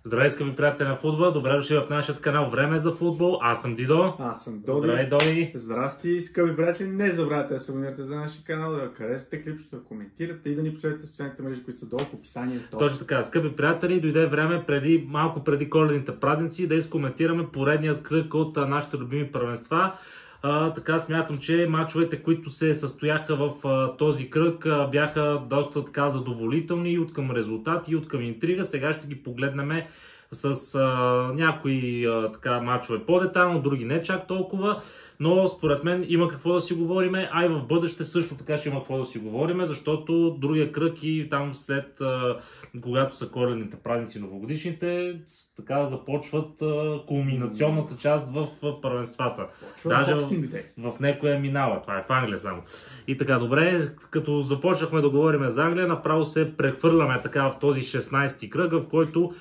Здравей, скъпи приятели на футбол! Добре дошли в нашия канал Време за футбол. Аз съм Дидо. Аз съм Доди. Здравей, Доди! Здрасти, скъпи приятели! Не забравяйте да се абонирате за нашия канал, да харесате клипчето, да коментирате и да ни последвате в социалните мрежи, които са долу в описанието. Точно така, скъпи приятели, дойде време малко преди коледните празници да изкоментираме поредният кръг от нашите любими първенства. Така смятам, че мачовете, които се състояха в този кръг, бяха доста така задоволителни и от към резултати, и от към интрига. Сега ще ги погледнем с някои така мачове по-детайлно, други не чак толкова, но според мен има какво да си говориме, а и в бъдеще също така ще има какво да си говориме, защото другия кръг и там след когато са коледните празници, новогодишните, така започват кулминационната част в първенствата. Даже в някоя минала, това е в Англия само. И така, добре, като започнахме да говорим за Англия, направо се прехвърляме така в този 16-ти кръг, в който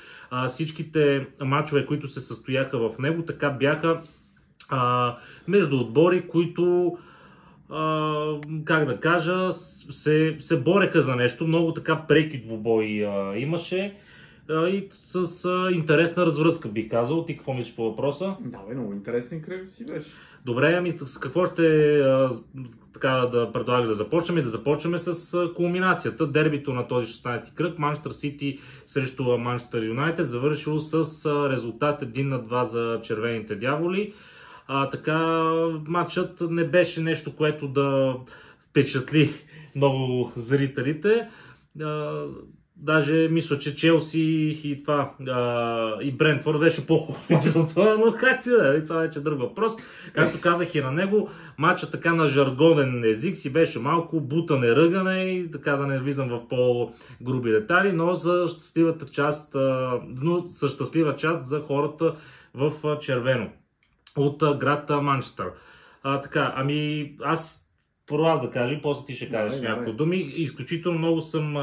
всичките мачове, които се състояха в него, така бяха между отбори, които, как да кажа, се бореха за нещо. Много така преки двубои имаше и с интересна развръзка, бих казал. Ти какво мислиш по въпроса? Да, много интересен кръг си беше. Добре, ами с какво ще така да предлагаш да започнем? И да започнем с кулминацията. Дербито на този 16-ти кръг, Манчестър Сити срещу Манчестър Юнайтед, завършило с резултат 1-2 за червените дяволи. Така, матчът не беше нещо, което да впечатли много зрителите. Даже мисля, че Челси и това и Брентфорд беше по-хубаво от това, но както и да е, това вече е друг въпрос. Както казах и на него, матчът така на жаргонен език си беше малко бутане, ръгане и така да не влизам в по-груби детали, но за щастливата част, щастлива част за хората в червено от град Манчестър. Така, ами аз първо да кажа, после ти ще кажеш няколко думи. Изключително много съм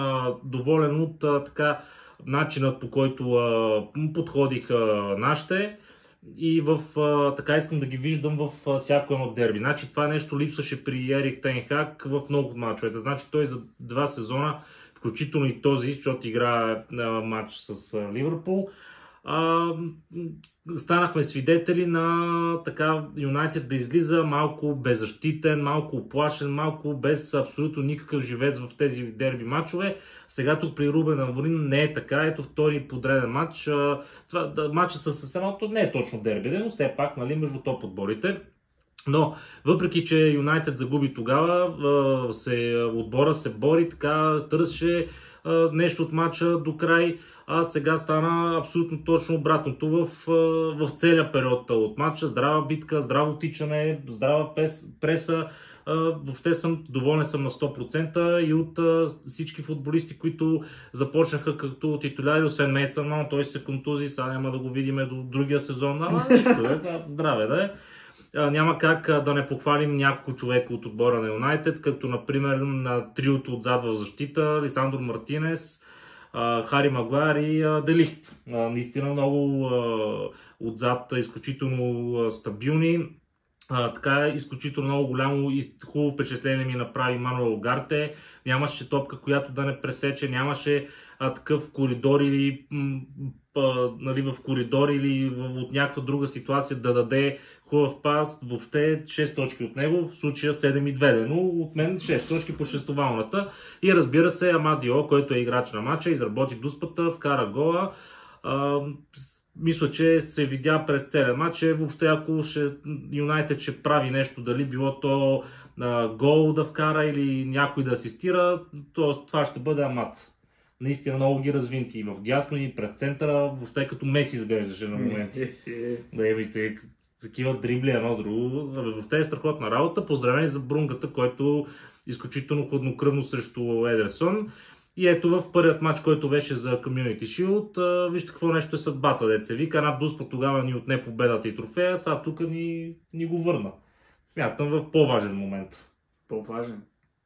доволен от така начинът, по който подходиха нашите и така искам да ги виждам в всяко едно дерби. Значи това нещо липсваше при Ерик Тен Хаг в много от мачовете. Значи той за 2 сезона, включително и този, защото игра матч с Ливърпул, станахме свидетели на така Юнайтед да излиза малко беззащитен, малко оплашен, малко без абсолютно никакъв живец в тези дерби матчове. Сега тук при Рубен Аморим не е така. Ето втори подреден матч. Матчът с едното не е точно дерби, но все пак между топ отборите. Но въпреки, че Юнайтед загуби тогава, отбора се бори, така търсеше нещо от матча до край, а сега стана абсолютно точно обратното в целия период от матча. Здрава битка, здраво тичане, здрава преса. Въобще съм доволен на 100% и от всички футболисти, които започнаха като титуляри, освен Мейсън Маунт, той се контузи, сега няма да го видим до другия сезон, ама нищо, здраве да е. Няма как да не похвалим няколко човека от отбора на Юнайтед, като например на триото отзад в защита, Лисандро Мартинес, Хари Магуайр и Де Лихт. Наистина много отзад, изключително стабилни. Така изключително много голямо и хубаво впечатление ми направи Мануел Угарте. Нямаше топка, която да не пресече, нямаше такъв коридор или в коридор или от някаква друга ситуация да даде хубав пас. Въобще 6 точки от него, в случая 7-2, но от мен 6 точки по шестовалната. И разбира се, Амадио, който е играч на матча, изработи дуспата, вкара гола. Мисля, че се видя през целия матч, въобще ако Юнайтед ще прави нещо, дали било то гол да вкара или някой да асистира, това ще бъде Амат. Наистина много ги развинти и в дясно и през центъра, въобще като Меси изглеждаше на моменти. Такива дрибли едно друго. Въобще е страхотна работа. Поздравени за Брунгата, който изключително хладнокръвно срещу Едерсон. И ето в първият матч, който беше за Community Shield, вижте какво нещо е съдбата, деца вика. Една дуспа тогава ни отне победата и трофея, сега тук ни го върна. Смятам в по-важен момент. По-важен?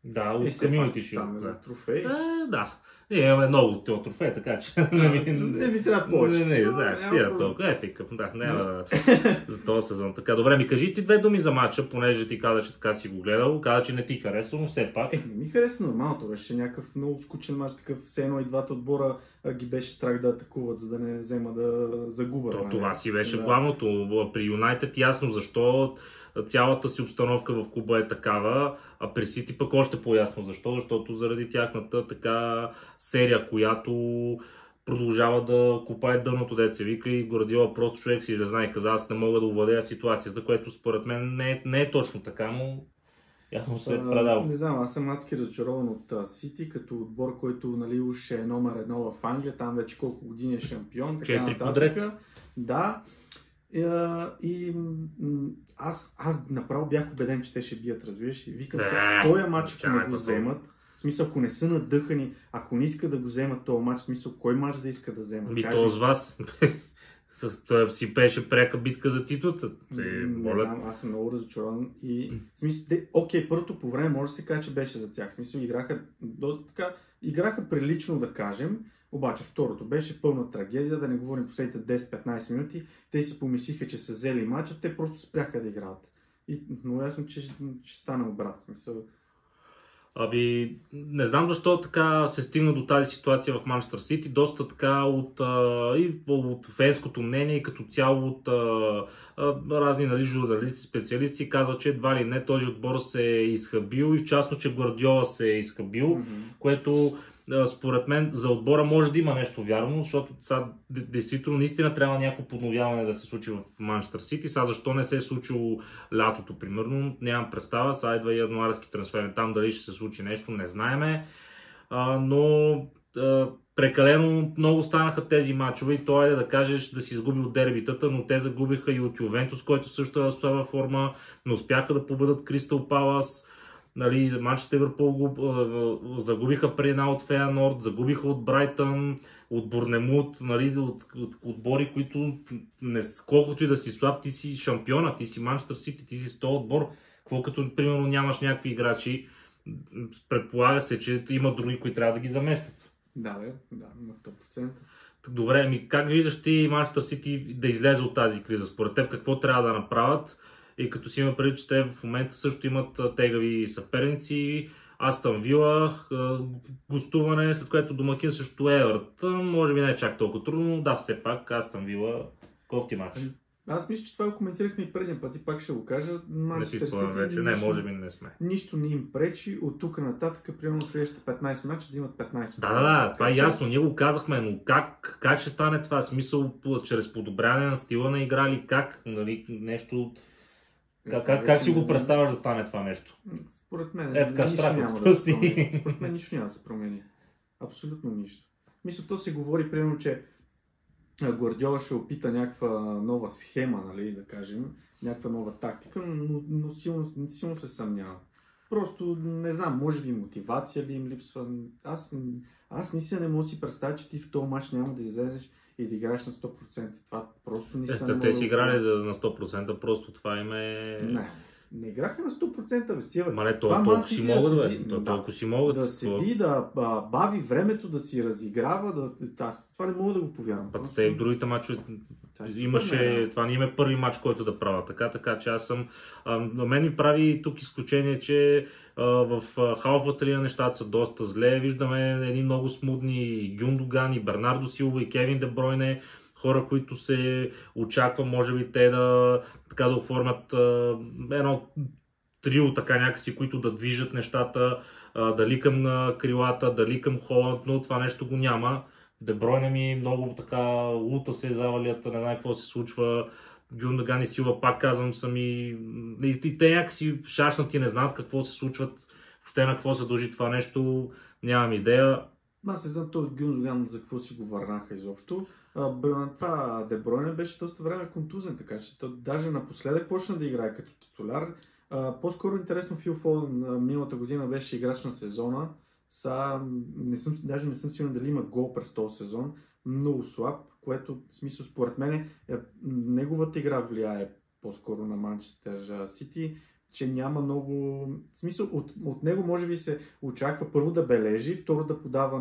Да, от все пак Community там Shield. за трофей. Да. Ние имаме много от този трофей, така че Не ви трябва повече. Не, Но знаеш, няма тия проблем. толкова ефикъв. Да, няма за този сезон. Така, добре, ми кажи ти две думи за матча, понеже ти каза, че така си го гледал. Каза, че не ти харесва, но все пак. Не ми хареса нормалното, беше някакъв много скучен мач, такъв все едно и двата отбора ги беше страх да атакуват, за да не взема да загубят. Това си беше Да. главното. При Юнайтед ясно защо цялата си обстановка в клуба е такава, а при Сити пък още по-ясно защо, защото заради тяхната така серия, която продължава да копае дъното, деца вика, и Гвардиола просто човек си излезна и каза, аз не мога да овладея ситуацията, което според мен не е точно така, но явно се е предал. Не знам, аз съм адски разочарован от Сити, като отбор, който нали, уж е номер едно в Англия, там вече колко години е шампион, така 4 подред. Да. Аз направо бях убеден, че те ще бият, разбираш. И викам се, този матч, ако не го вземат, в смисъл, ако не са надъхани, ако не искат да го вземат този матч, в смисъл, кой матч да иска да вземат? То с вас. Той си пеше пряка битка за титлата. Не знам, аз съм много разочарован. И в смисъл, окей, първото по време може да се каже, че беше за тях. В смисъл, играха прилично, да кажем. Обаче второто беше пълна трагедия, да не говорим последните 10-15 минути. Те си помислиха, че са взели матча, те просто спряха да играят. И много ясно, че ще стане обрат. Смисъл. Не знам защо така се стигна до тази ситуация в Манчестър Сити. Доста така от фенското мнение и като цяло от разни нали, журналисти, специалисти казват, че едва ли не този отбор се е изхабил и в частност, че Гвардиола се е изхабил, което според мен за отбора може да има нещо вярно, защото сега действително наистина трябва някакво подновяване да се случи в Манчестър Сити. Сега защо не се е случило лятото, примерно, нямам представа. Сега идва и януарски трансфер, там дали ще се случи нещо, не знаеме. Но прекалено много станаха тези мачове и то е да кажеш да си изгубил дербитата, но те загубиха и от Ювентус, който също е в слаба форма, не успяха да победат Кристал Палас. Нали, Манчестър Ливърпул загубиха при една от Фейанорд, загубиха от Брайтън, от Борнемут, нали, от отбори, които колкото и да си слаб, ти си шампиона, ти си Манчестър Сити, ти си 100 отбор, какво като примерно нямаш някакви играчи, предполага се, че има други, които трябва да ги заместят. Да, на 100%. Добре, как виждаш ти Манчестър Сити да излезе от тази криза? Според теб какво трябва да направят? И като си има преди, че те в момента също имат тегави съперници, Астън Вила, гостуване, след което домакин също Евертън, може би не е чак толкова трудно, да, все пак Астън Вила, кофти мач. Аз мисля, че това го коментирахме и предния път и пак ще го кажа. Не си спомням вече, може би не сме. Нищо не им пречи от тук нататък, примерно следващите 15 мача да имат 15 Да, това е ясно, ние го казахме, но как ще стане това? Смисъл, чрез подобряване на стила на игра или как? Нали, нещо... Как си го представяш да стане това нещо? Според мен нищо няма да се промени. Според мен нищо няма да се промени. Абсолютно нищо. Мисля, то се говори, примерно, че Гвардиола ще опита някаква нова схема, нали, да кажем, някаква нова тактика, но силно се съмнявам. Просто, не знам, може би мотивация ли им липсва. Аз наистина не мога да си представя, че ти в този мач няма да излезеш и да играеш на 100%. Това просто не са. Те си играли на 100%, просто това им е... Не играха на 100% без тия. Толкова си могат, толкова си могат. Да седи, да бави времето, да си разиграва, аз това не мога да го повярвам. Те и в другите мачове имаше, това не им е първи мач, който да правя. Така че аз съм... На мен ми прави тук изключение, че в халфата линия нещата са доста зле. Виждаме едни много смудни Гюндоган и Бернардо Силва и Кевин Де Бройне. Хора, които се очаква, може би те да оформят едно трио, така някакси, които да движат нещата, дали към крилата, дали към Холанд, но това нещо го няма. Дебройне ми много така лута се завалят, не знае какво се случва. Гюндоган и Силва, пак казвам, сами и те някакси шашнати, не знаят какво се случват, въобще на какво се дължи това нещо, нямам идея. Аз не знам този Гюндоган за какво си го върнаха изобщо. Това Дебройне беше доста време контузен, така че той даже напоследък почна да играе като титуляр. По-скоро интересно, Фил Фоден миналата година беше играч на сезона. Даже не съм сигурен дали има гол през този сезон. Много слаб, което в смисъл според мен неговата игра влияе по-скоро на Манчестър Сити. че няма много... В смисъл, от него може би се очаква първо да бележи, второ да подава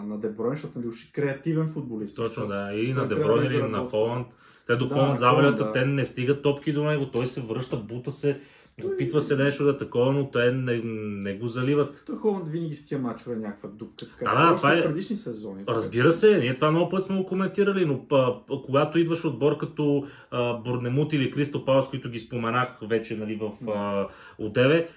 на Де Бройн, защото нали, креативен футболист. Точно, да. И на Той Де трябва Бройн, да или на изработва. Холанд. Те до Да, Холанд на завалята, Холанд, да. те не стигат топки до него, той се връща, бута се, опитва се нещо да такова, но те не го заливат. Той Холанд винаги в тия мачове е някаква дупка. Така, Да, още това е- предишни сезони. Разбира се, ние това много път сме го коментирали, но когато идваш отбор като Борнемут или Кристал Палас, които ги споменах вече нали, в Одеве,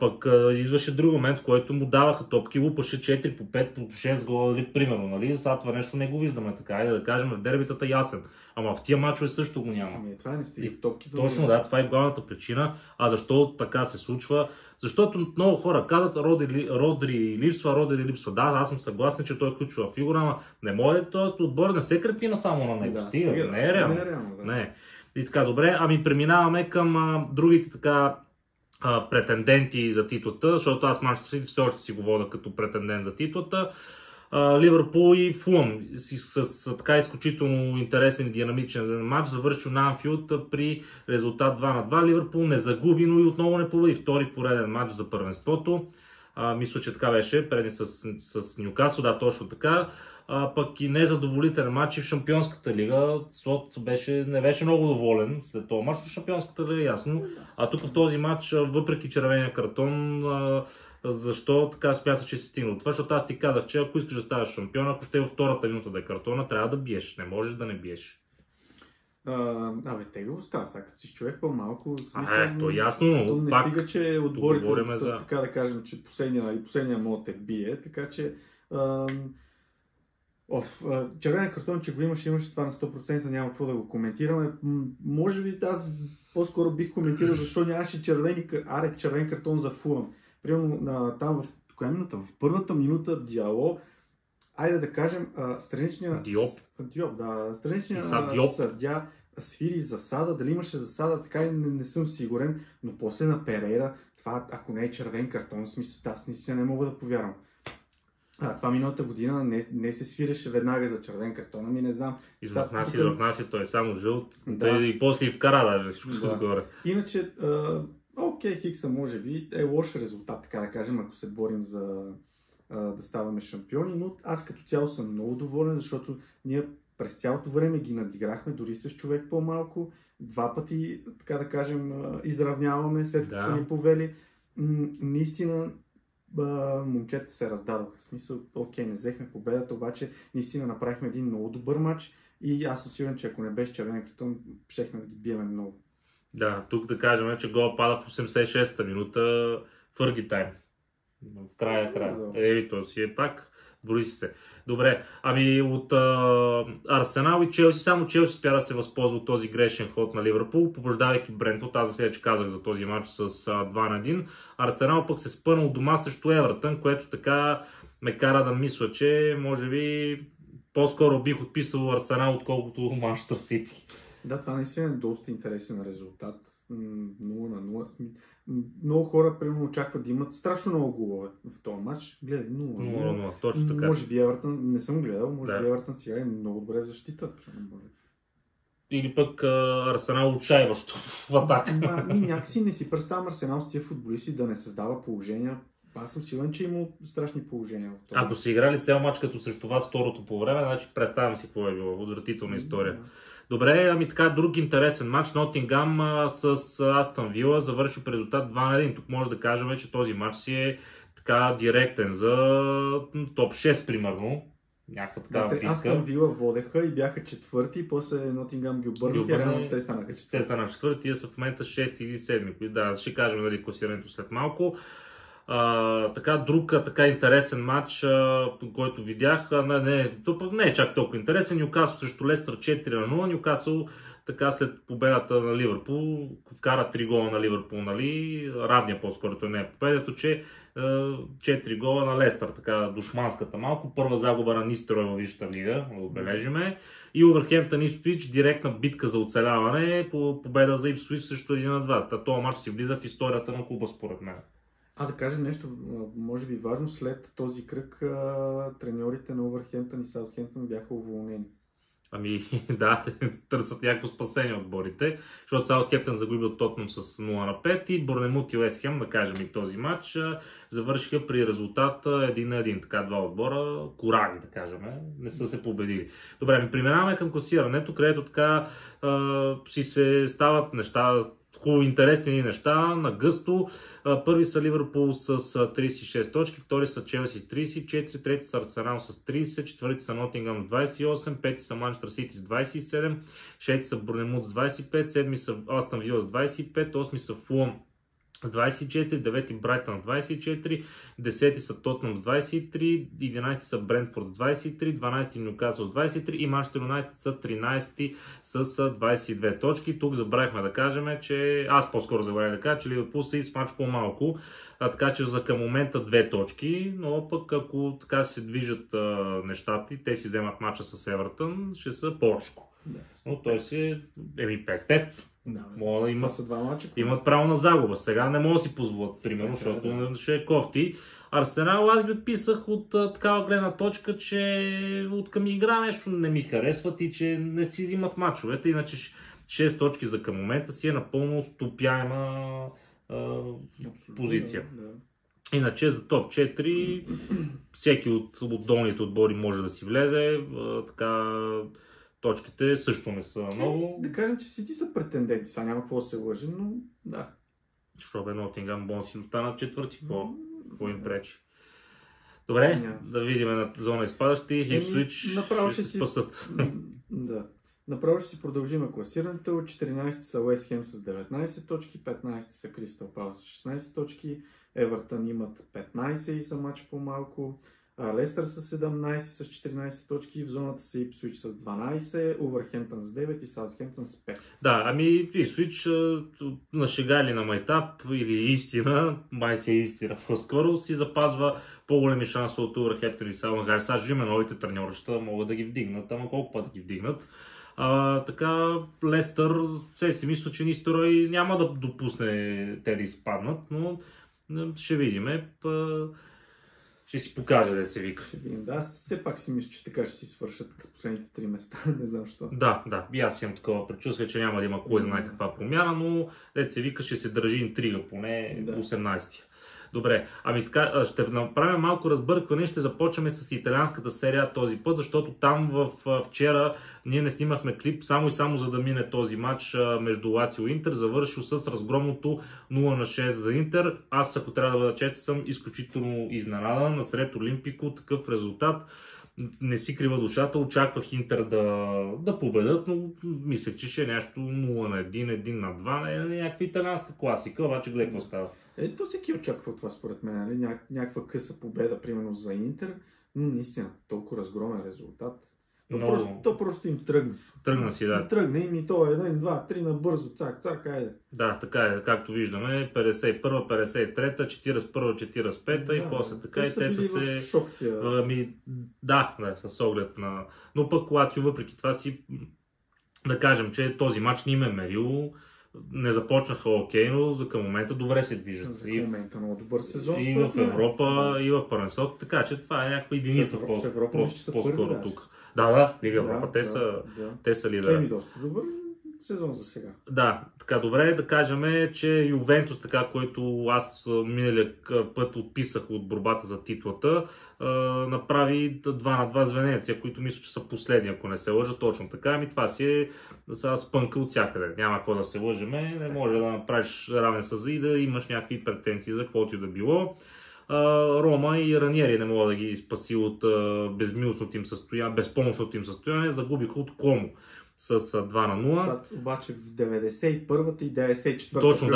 пък идваше друг момент, в който му даваха топки, лупаше 4 по 5 по 6 гола, нали, примерно. Нали? Сега това нещо не го виждаме така. Айде да кажем, в дербитата ясен. Ама в тия мачове също го няма. Ами това не стига топки. Точно, да, това е главната причина. А защо така се случва? Защото много хора казват, Родри липсва. Да, аз съм съгласен, че той е ключова фигура, ама не може, този отбор не се крепи само на него. Да, Стига, стига, не е реално. Не е реално, да. Не. И така, добре, ами преминаваме към другите така претенденти за титлата, защото аз Манчестър Сити все още си го вода като претендент за титлата. Ливърпул и Фулъм с така изключително интересен и динамичен матч завършил на Анфилд при резултат 2-2. Ливърпул не загуби, но и отново не победи. Втори пореден матч за първенството. Мисля, че така беше, преди с Нюкасъл, да, точно така. Пък и незадоволителен матч и в Шампионската лига. Слот не беше много доволен след този матч, но Шампионската лига е ясно. А тук в този матч, въпреки червения картон, защо така смяташ, че си стигнал това? Защото аз ти казах, че ако искаш да ставаш шампион, ако ще във втората минута да е картона, трябва да биеш. Не можеш да не биеш. Тегаво става, сега като си човек по-малко, смисъл, то е ясно, то не пак стига, че отборите говорим са, за- така да кажем, че последния мод те бие, така че червения картон, че го имаше това на 100%, няма какво да го коментираме. Може би аз по-скоро бих коментирал защо нямаше червен картон за Фулъм. Примерно там в коя минута? В първата минута Диало, айде да кажем, страничният Диоп, да, страничният Диоп съдия свири засада, дали имаше засада, така и не съм сигурен, но после на Перейра, това ако не е червен картон, в смисъл, аз наистина не мога да повярвам. Това миналата година не се свиреше веднага за червен картон, ами не знам. Измахна си, той е само жълт, Да. и после и вкара даже всичко Да. отгоре. Иначе, Хикса може би е лош резултат, така да кажем, ако се борим за да ставаме шампиони, но аз като цяло съм много доволен, защото ние през цялото време ги надиграхме, дори с човек по-малко. 2 пъти, така да кажем, изравняваме, след като са ни повели. Наистина, момчета се раздадоха. В смисъл, не взехме победата, обаче наистина направихме един много добър матч и аз съм сигурен, че ако не беше червен картон, щехме да ги биеме много. Да, тук да кажем, че гол пада в 86-та минута, Фърги тайм. В края. То си е пак, брои се. Добре, ами от Арсенал и Челси, само Челси спя да се възползва от този грешен ход на Ливърпул, побеждавайки Брентфорд. Аз вече казах за този матч с 2-1. Арсенал пък се спъна от дома срещу Евертън, което така ме кара да мисля, че може би по-скоро бих отписал Арсенал, отколкото Манчестър Сити. Да, това наистина е доста интересен резултат. 0-0. Много хора примерно очакват да имат страшно много голове в този матч. Гледай, 0-0. Точно така. Може би Евертън, не съм гледал, може би Евертън сега е много добре в защита. Или пък Арсенал отшайващо в атака. Някакси не си представям Арсенал с тия футболисти да не създава положения. Аз съм сигурен, че има страшни положения в това. Ако са играли цял матч като срещу вас второто по време, значи представям си какво е било. Отвратителна история. Добре, ами така, друг интересен матч. Нотингам с Астън Вила завърши по резултат 2-1. Тук може да кажем, че този матч си е така директен за топ 6 примерно. Някаква такава битка. Астън Вила водеха и бяха четвърти, после Нотингам ги обърнаха и реално те станаха четвърти. Те станаха четвърти и са в момента 6 или 7. Да, ще кажем нали, класирането след малко. Друг интересен матч, който видях, не е чак толкова интересен. Нюкасъл срещу Лестър 4-0. Нюкасъл така след победата на Ливърпул вкара 3 гола на Ливърпул, нали? Равния по-скоро, той не е победето, че 4 гола на Лестър, така душманската малко. Първа загуба на Нистерой във Висшата лига, да отбележиме. И Увърхемптън Ипсвич, директна битка за оцеляване по победа за Ипсвич срещу 1-2. Този матч си влиза в историята на клуба според мен. Да кажем нещо, може би важно, след този кръг треньорите на Увърхемптън и Саутхемптън бяха уволнени. Ами да, търсят някакво спасение отборите, защото Саутхемптън загуби от Тотнъм с 0-5 и Борнемут и Уест Хем, да кажем и този матч, завършиха при резултат 1-1. Така два отбора, корави, да кажем, не са се победили. Добре, преминаваме към класирането, където така си се стават неща, хубаво интересни неща, на гъсто. Първи са Ливърпул с 36 точки, втори са Челси с 34, трети са Арсенал с 30, четвърти са Нотингъм с 28, пети са Манчестър Сити с 27, шести са Борнемут с 25, седми са Астън Вила с 25, осми са Фулъм с 24, 9 Брайтън с 24, 10 са Тотнъм с 23, 11 са Брентфорд с 23, 12 Нюкасъл с 23 и Манчестър Юнайтед са 13 с 22 точки. Тук забравихме да кажем, че аз по-скоро забравих да кажа, че Ливърпул са и с мач по-малко, така че за към момента 2 точки, но пък ако така се движат нещата и те си вземат мача с Евертън, ще са по-ръшко. Да, но той си е 5-5. Да, Мога да това са два мача. Имат право на загуба. Сега не могат да си позволят, примерно, защото ще е кофти. Арсенал аз ги отписах от такава гледна точка, че от към игра нещо не ми харесват и че не си взимат мачовете. Иначе 6 точки за към момента си е напълно стопяема позиция. Да. Иначе за топ 4 всеки от долните отбори може да си влезе. Така, точките също не са много. Да кажем, че Сити са претенденти, сега няма какво да се лъжи, но да. Що бе, Нотингъм Бонси останат четвърти, какво им пречи? Добре, да видим на зона изпадащи, Ипсвич ще се спасат. Да. Направо ще си продължим класирането. 14 са Уест Хем с 19 точки, 15 са Кристал Палас с 16 точки, Евертън имат 15 и са мач по-малко. Лестър с 17 с 14 точки, в зоната са Ипсвич с 12, Увърхемптън с 9 и Саутхемптън с 5. Да, ами Ипсвич на шега или на майтап или истина, май си е истина по-скоро, си запазва по-големи шансове от Увърхемптън и Саутхемптън. Сега ще новите треньорища, могат да ги вдигнат, ама колко пъти ги вдигнат. Така, Лестър, все си мисля, че Нистерой няма да допусне те да изпаднат, но ще видим. Ще си покаже, да се вика. Да, все пак си мисля, че така ще си свършат последните 3 места. Не знам защо. Да. И аз имам такова предчувствие, че няма да има кой знае каква промяна, но да се вика, ще се държи интрига поне 18-тия. Добре, ами така, ще направим малко разбъркване, ще започваме с италианската серия този път, защото там вчера ние не снимахме клип само и само за да мине този матч между Лацио и Интер, завършил с разгромното 0-6 за Интер. Аз, ако трябва да бъда честен, съм изключително изненадан насред Олимпико, такъв резултат. Не си крива душата, очаквах Интер да победят, но мислех, че ще е нещо 0-1, 1-2, някаква италианска класика, обаче гледай какво става. То всеки очаква това според мен, нали? Някаква къса победа, примерно за Интер, но наистина толкова разгромен резултат. То просто им тръгна. Тръгна си, да. Тръгна им и то 1, 2, 3 набързо, цак, айде. Да, така е, както виждаме, 51, 53, 41, 45 и после така и те са се... Шок, да, с оглед на... Но пък Лацио въпреки това си, да кажем, че този матч не им е мерил. Не започнаха окей, но за към момента добре се движат. За към момента много добър сезон. И в Европа, и в първенството, така че това е някаква единица по-скоро тук. Да, Лига Европа, те са лидери. Това е доста добър сезон за сега. Да, така добре да кажем, че Ювентус, така, който аз миналия път отписах от борбата за титлата, направи 2-2 с Венеция, които мисля, че са последни, ако не се лъжа, точно така. Ами това си е спънка от всякъде. Няма какво да се лъжеме, не може да направиш равен съза и да имаш някакви претенции за каквото и да било. Рома и Раниери не могат да ги спаси от безпомощното им състояние, загубиха от Комо с 2-0. Обаче в 91-та и 94-та. Точно,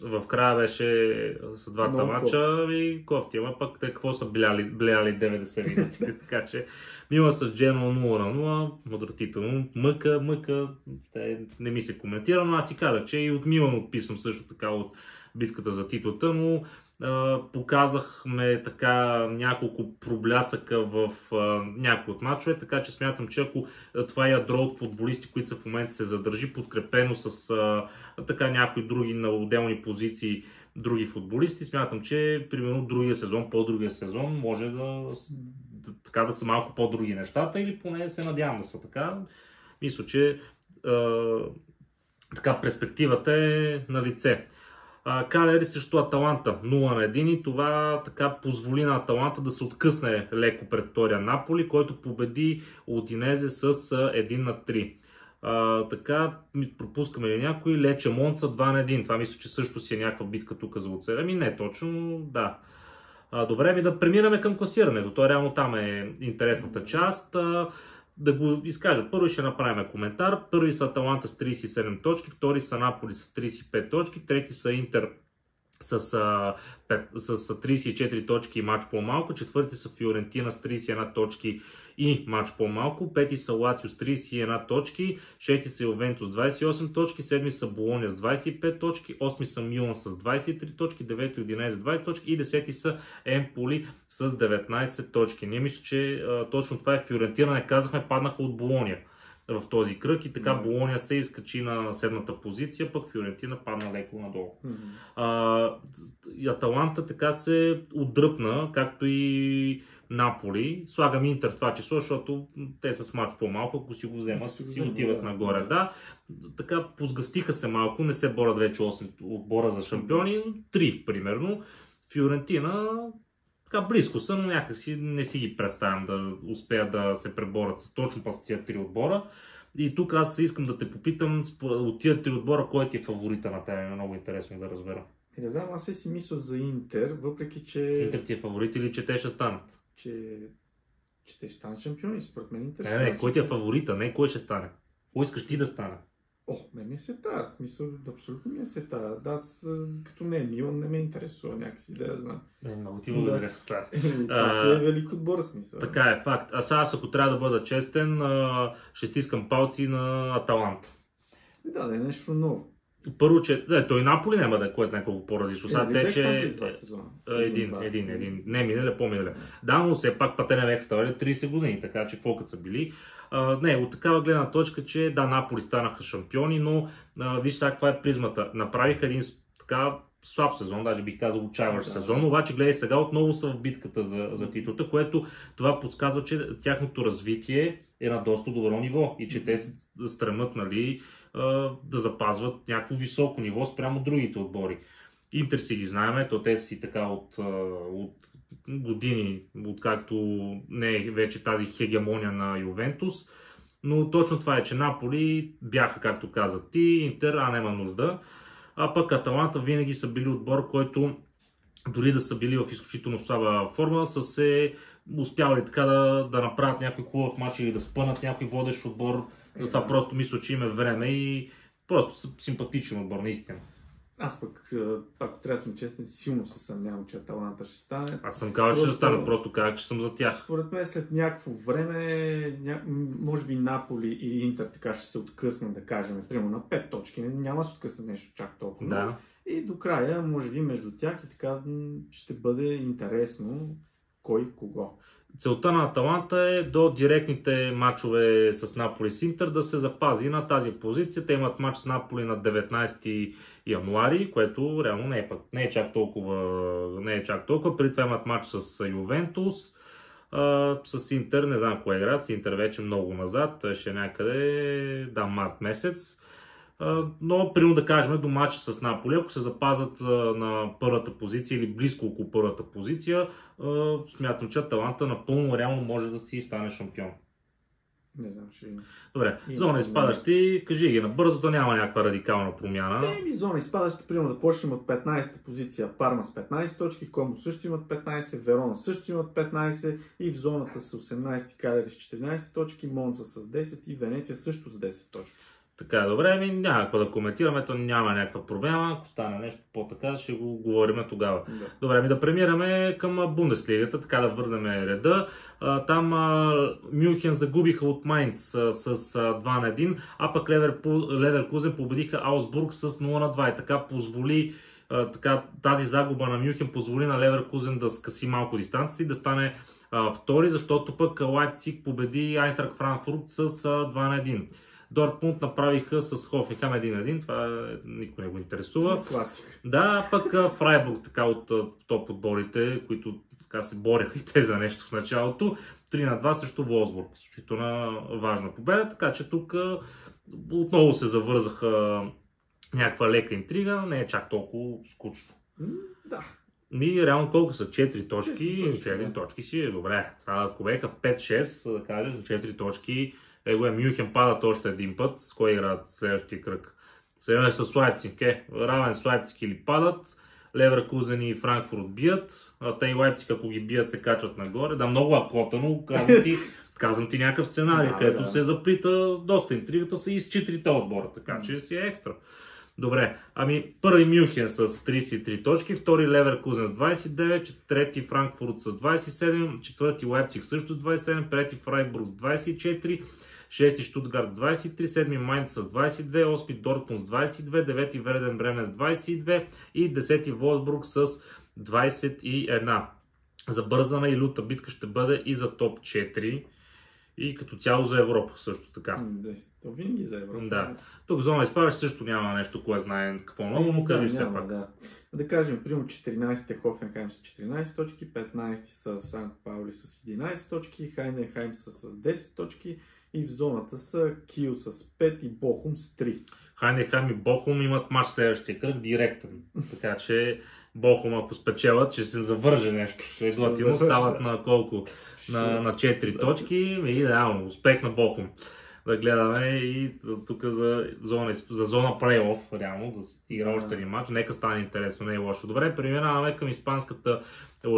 в края беше с двата мача и кофти, ама пък те какво са бляли 90 минути. Така че Мила с Джено 0-0, отвратително, мъка, не ми се коментира, но аз си казах, че и от Милан отписвам също така от битката за титлата, но показахме така няколко проблясъка в някои от мачове, така че смятам, че ако това ядро от футболисти, които са в момента се задържи, подкрепено с така някои други на отделни позиции, други футболисти, смятам, че примерно по-другия сезон може така да са малко по-други нещата или поне се надявам да са така. Мисля, че така перспективата е на лице. Калери срещу Аталанта 0-1 и това така позволи на Аталанта да се откъсне леко пред втория Наполи, който победи Удинезе с 1-3. Така, пропускаме ли някой? Лече Монца 2-1. Това мисля, че също си е някаква битка тук за оцеля. Не точно, да. Добре, да преминаме към класирането. То реално там е интересната част. Да го изкажа. Първо ще направим коментар. Първи са Аталанта с 37 точки, втори са Наполи с 35 точки, трети са Интер с 34 точки и матч по-малко, четвърти са Фиорентина с 31 точки и матч по-малко, пети са Лацио с 31 точки, шести са Ювентус с 28 точки, седми са Болоня с 25 точки, осми са Милан с 23 точки, девети и 11 с 20 точки и десети са Емполи с 19 точки. Не мисля, че точно това е Фиорентина, не казахме, паднаха от Болоня в този кръг и така Болоня се изкачи на седмата позиция, пък Фиорентина падна леко надолу. Аталанта така се отдръпна, както и Наполи. Слагам Интер това число, защото те са с мач по-малко, ако си го вземат, си отиват нагоре. Да. Така позгастиха се малко, не се борят вече 8 отбора за шампиони, 3 примерно. Фиорентина така близко са, но някакси не си ги представям да успеят да се преборят с точно с тия 3 отбора. И тук аз искам да те попитам от тия 3 отбора, кой ти е фаворита на тебе, е много интересно да разбера. Не знам, аз си мисля за Интер, въпреки че... Интер ти е фаворит или че те ще станат? Че те ще станат шампиони, според мен Интер. Не, кой ти е фаворита, не кой ще стане. Кой искаш ти да стане? Мен ми се тая, смисъл, абсолютно ми се тая. Да, като не е Милан, не ме интересува някакси, да я знам. Много ти благодаря. Това си е велик отбор, смисъл. Така е, факт. Аз ако трябва да бъда честен, ще стискам палци на Аталанта. Да е нещо ново. Първо, че той Наполи няма да е кой знае колко по-различно. Сега тече един. Не минале, по-минале. Да, но все пак Патене век ставали 30 години, така че колко са били. Не, от такава гледна точка, че да, Наполи станаха шампиони, но виж сега каква е призмата. Направиха един така слаб сезон, даже бих казал отчаяващ сезон, обаче гледай сега отново са в битката за титлата, което това подсказва, че тяхното развитие е на доста добро ниво и че те стремат, нали, да запазват някакво високо ниво спрямо другите отбори. Интер си ги знаем, то те си така от години, откакто не е вече тази хегемония на Ювентус, но точно това е, че Наполи бяха, както каза ти, Интер, няма нужда, а пък Аталанта винаги са били отбор, който дори да са били в изключително слаба форма, са се успявали така да направят някой хубав матч или да спънат някой водещ отбор. Затова просто мисля, че има време и просто са симпатичен отбор, наистина. Аз пък, ако трябва да съм честен, силно се съмнявам, че Аталанта ще стане. Аз съм казал, че ще стане, просто казах, че съм за тях. Според мен след някакво време, може би Наполи и Интер така ще се откъснат, да кажем, примерно на 5 точки. Няма да се откъснат нещо чак толкова. Да. И до края, може би между тях и така ще бъде интересно кой кого. Целта на Аталанта е до директните матчове с Наполи с Интер да се запази на тази позиция. Те имат матч с Наполи на 19 януари, което реално не е чак толкова. Преди това имат матч с Ювентус, с Интер, не знам кое играят, с Интер вече много назад, ще някъде, март месец. Но, примерно да кажем, до матча с Наполи, ако се запазят на първата позиция или близко около първата позиция, смятам, че Аталанта напълно реално може да си стане шампион. Не знам, ще видим. Добре, зона изпадащи, кажи ги набързо, да няма някаква радикална промяна. Зона изпадащи, примерно да почнем от 15-та позиция, Парма с 15 точки, Комо също имат 15, Верона също имат 15 и в зоната с 18 Калери с 14 точки, Монца с 10 и Венеция също с 10 точки. Така, добре, няма какво да коментираме, то няма някаква проблема. Ако стане нещо по-така, ще го говорим тогава. Да. Добре, да премираме към Бундеслигата, така да върнем реда. Там Мюнхен загубиха от Майнц с 2-1, а пък Леверкузен победиха Аусбург с 0-2. И така позволи тази загуба на Мюнхен позволи на Леверкузен да скъси малко дистанция и да стане втори, защото пък Лайпциг победи Айнтрахт Франкфурт с 2-1. Дортмунд направиха с Хофенхайм 1-1, това никой не го интересува. Класик. Да, пък Фрайбург така от топ отборите, които така се бореха и те за нещо в началото. 3-2 срещу Волсбург. Изключително важна победа, така че тук отново се завързаха някаква лека интрига, не е чак толкова скучно. Да. Реално колко са? 4 точки? 4 да. точки си е добре. Ако беха 5-6, да кажеш, за 4 точки, Мюнхен падат още един път. С кой играят следващия кръг? Сега е с Лайпциг. Равен с Лайпциг или падат. Леверкузен и Франкфурт бият. Те и Лайпциг, ако ги бият, се качват нагоре. Да, много акота, но казвам ти някакъв сценарий, където се заплита доста интригата са и с 4-те отбора, така че си е екстра. Добре, първи Мюнхен с 33 точки, втори Леверкузен с 29, трети Франкфурт с 27, четвърти Лайпциг също с 27, пети Фрайбург с 24, шести Штутгарт с 23, седми Майнц с 22, осми Дортмунд с 22, девети Верден Бремен с 22 и десети Волсбург с 21. Забързана и люта битка ще бъде и за топ 4. И като цяло за Европа също така. То винаги за Европа. Да. Тук зона изпадаш също няма нещо, кое знае какво много, но кажи все пак. Да кажем, примерно 14-те Хофенхайм с 14 точки, 15-ти са Санкт Паули с 11 точки, Хайненхайм са с 10 точки и в зоната са Киел с 5 и Бохум с 3. Хайненхайм и Бохум имат мач следващия кръг директен. Така че Бохум, ако спечелят, ще се завърже нещо. Ще е готино, стават на колко? На 4 точки и реално, успех на Бохум. Да гледаме и тук за зона плей-оф, реално, да се игра още един матч. Нека стане интересно, не е лошо. Добре, преминаваме към испанската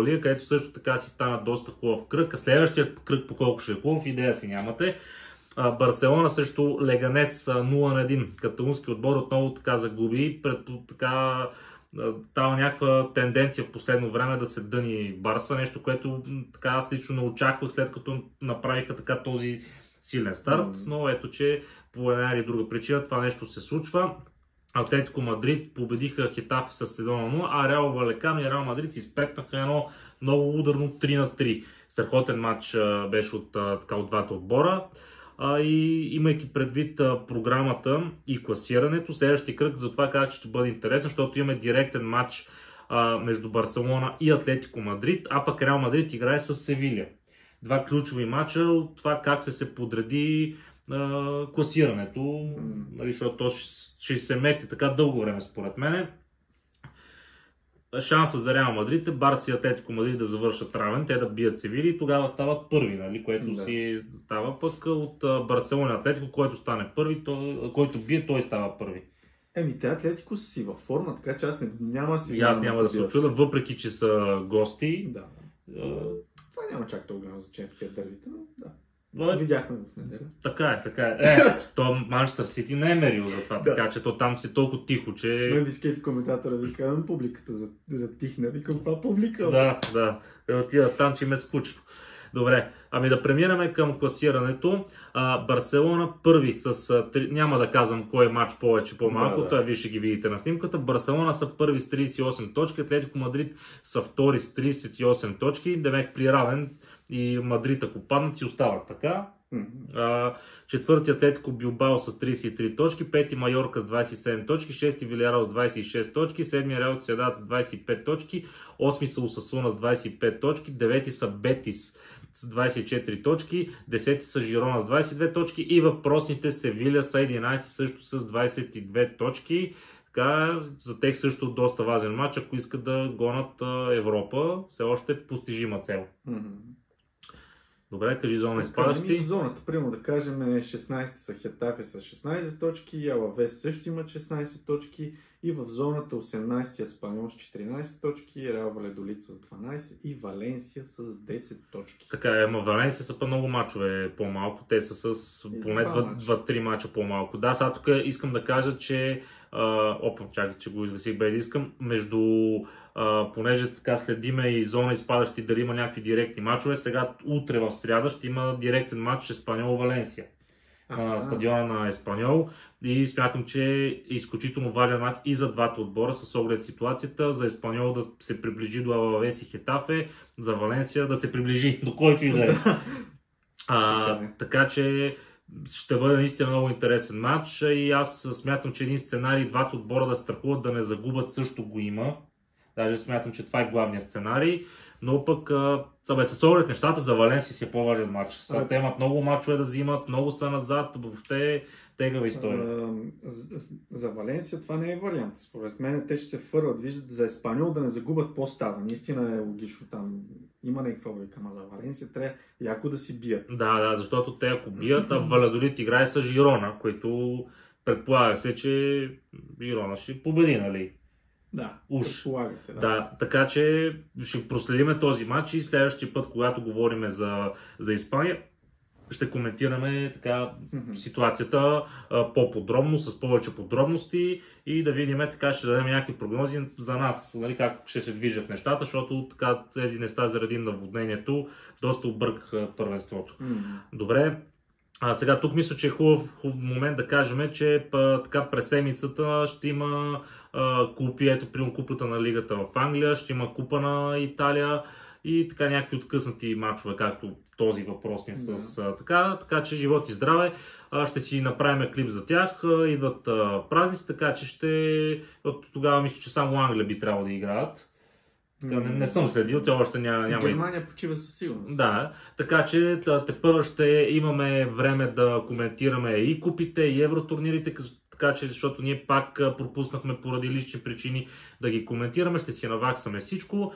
Лига, където също така си стана доста хубав кръг. А следващият кръг по колко ще е хубав, идея си нямате. Барселона срещу Леганес 0-1. Каталунски отбор отново така загуби. Така става някаква тенденция в последно време да се дъни Барса, нещо, което така аз лично не очаквах, след като направиха така този силен старт, но ето, че по една или друга причина това нещо се случва. Атлетико Мадрид победиха Хетафе с 1-0, а Реал Валекано и Реал Мадрид си спретнаха едно много ударно 3-3. Страхотен матч беше от двата отбора. И имайки предвид програмата и класирането, следващия кръг за това как ще бъде интересен, защото имаме директен матч между Барселона и Атлетико Мадрид, а пък Реал Мадрид играе с Севиля. Два ключови матча от това как ще се подреди класирането, защото то ще се мести така дълго време според мен. Шанса за Реал Мадрид е Барса и Атлетико Мадрид да завършат равен, те да бият Севиля и тогава стават първи, което си става пък от Барселона и Атлетико, който стане първи, който бие, той става първи. Те Атлетико си във форма, така че аз няма да се очуда, въпреки че са гости. Да. Това няма чак толкова голямо значение в тези дървите, но да. Видяхме в неделя. Така е. То Манчестър Сити не е мерил за това, така че то там си толкова тихо, че... Мен вискей в коментатора викам публиката затихна, викам каква публика? Да. Отида там, че ме скучно. Добре, да преминем към класирането. Барселона първи с... Няма да казвам кой матч повече, по-малко, той вие ще ги видите на снимката. Барселона са първи с 38 точки, Атлетико Мадрид са втори с 38 точки, демек при равен и Мадрид, ако паднат, си остават така. Четвърти Атлетико Билбао с 33 точки, пети Майорка с 27 точки, шести Вилиарал с 26 точки, седми Реал Сосиедад с 25 точки, осми са Осасуна с 25 точки, девети са Бетис с 24 точки, 10 са Жирона с 22 точки и въпросните Севиля са 11 също с 22 точки. Така, за тях също доста важен матч, ако искат да гонят Европа, все още постижима цел. Добре, кажи зона изпадащи. В зоната, примерно да кажем, 16 са Хетафе с 16 точки, Алавес също имат 16 точки и в зоната 18 Еспаньол с 14 точки, Реал Валедолид с 12 и Валенсия с 10 точки. Така Валенсия са по много мачове по-малко, те са с поне 2-3 мача по-малко. Да, сега тук искам да кажа, че чакай, че го изгасих без искам, понеже така следиме и зона изпадащи дали има някакви директни мачове, сега утре в сряда ще има директен матч Еспаньол-Валенсия на стадиона на Еспаньол и смятам, че е изключително важен матч и за двата отбора с оглед ситуацията, за Еспаньол да се приближи до Алавес и Хетафе, за Валенсия да се приближи до който и да е. Така че ще бъде наистина много интересен матч и аз смятам, че един сценарий двата отбора да страхуват да не загубят също го има. Даже смятам, че това е главният сценарий. но пък с оглед нещата за Валенсия си е по-важен матч. Сега те имат много мачове да взимат, много са назад, въобще е тегава история. За Валенсия това не е вариант. Според мен те ще се фърват, виждат за Еспаньол да не загубят по-става. Наистина е логично там. Има някаква логика, ама за Валенсия трябва яко да си бият. Да, защото те ако бият, а Валядолид играе с Жирона, който предполагах се, че Жирона ще победи, нали? Да, предполага се. Да, така че ще проследиме този матч и следващия път, когато говорим за Испания, ще коментираме така ситуацията по-подробно, с повече подробности и да видим, така ще дадем някакви прогнози за нас, нали, как ще се движат нещата, защото така тези неща заради наводнението доста объркаха първенството. Добре. Сега тук мисля, че е хубав момент да кажем, че така през седмицата ще има купи, ето примерно купата на лигата в Англия, ще има купа на Италия и така някакви откъснати матчове, както този въпрос ни с така че живот и здраве. Ще си направим клип за тях, идват празници, така че от тогава мисля, че само Англия би трябвало да играят. Не съм следил, тя още няма. Германия почива със сигурност. Да, така че тепърва ще имаме време да коментираме и купите, и евротурнирите, така че защото ние пак пропуснахме поради лични причини да ги коментираме, ще си наваксаме всичко.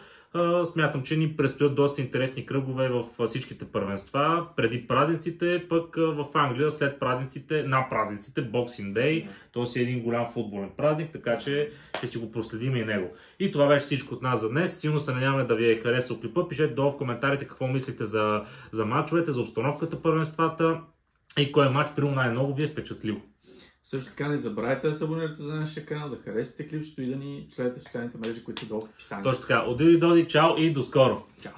Смятам, че ни предстоят доста интересни кръгове в всичките първенства. Преди празниците, пък в Англия след празниците, на празниците, Boxing Day, т.е. е един голям футболен празник, така че ще си го проследим и него. И това беше всичко от нас за днес. Силно се надяваме да ви е харесал клипа. Пишете долу в коментарите какво мислите за мачовете, за обстановката първенствата и кой матч при най-много ви е впечатлил. Също така не забравяйте да се абонирате за нашия канал, да харесате клипчето и да ни следите в социалните мрежи, които са долу в описанието. Точно така. От Доди, чао и до скоро! Чао!